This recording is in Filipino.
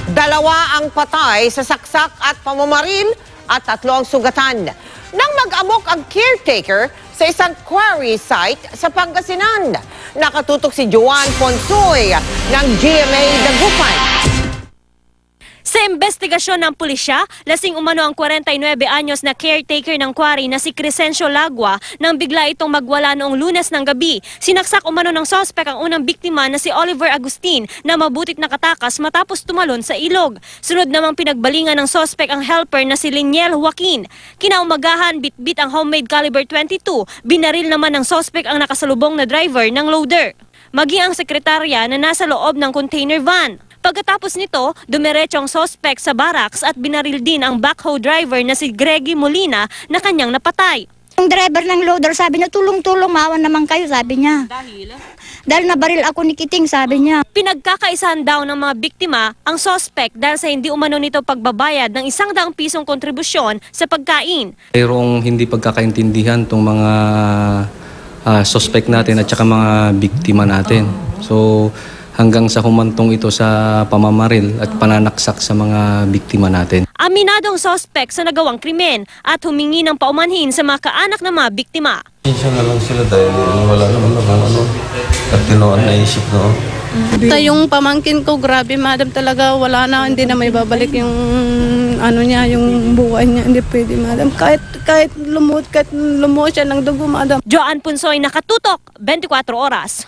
Dalawa ang patay sa saksak at pamamaril at 3 ang sugatan nang mag-amok ang caretaker sa isang quarry site sa Pangasinan. Nakatutok si Joan Ponsoy ng GMA Dagupan. Sa investigasyon ng pulisya, lasing umano ang 49 anyos na caretaker ng quarry na si Crescencio Lagua nang bigla itong magwala noong Lunes ng gabi. Sinaksak umano ng sospek ang unang biktima na si Oliver Agustin na mabutit nakatakas matapos tumalon sa ilog. Sunod namang pinagbalingan ng sospek ang helper na si Liniel Joaquin. Kinaumagahan, bitbit ang homemade caliber 22. Binaril naman ng sospek ang nakasalubong na driver ng loader. Maging ang sekretarya na nasa loob ng container van. Pagkatapos nito, dumiretso ang sospek sa barracks at binaril din ang backhoe driver na si Greggy Molina na kanyang napatay. Yung driver ng loader sabi niya, tulong-tulong, maawan naman kayo, sabi niya. Dahil nabaril ako ni Kiting, sabi niya. Pinagkakaisahan daw ng mga biktima ang sospek dahil sa hindi umano nito pagbabayad ng 100 pisong kontribusyon sa pagkain. Mayroong hindi pagkakaintindihan itong mga sospek natin at saka mga biktima natin. So, hanggang sa humantong ito sa pamamaril at pananaksak sa mga biktima natin. Aminadong sospek sa nagawang krimen at humingi ng paumanhin sa mga kaanak ng mga biktima. Minsan na lang sila dahil wala naman ako at tinoon na isip no. Yung pamangkin ko, grabe madam talaga, wala na, hindi na may babalik yung ano niya, yung buhay niya, hindi pwede madam. Kahit lumuot siya ng dugo madam. Joan Punsoy, nakatutok, 24 oras.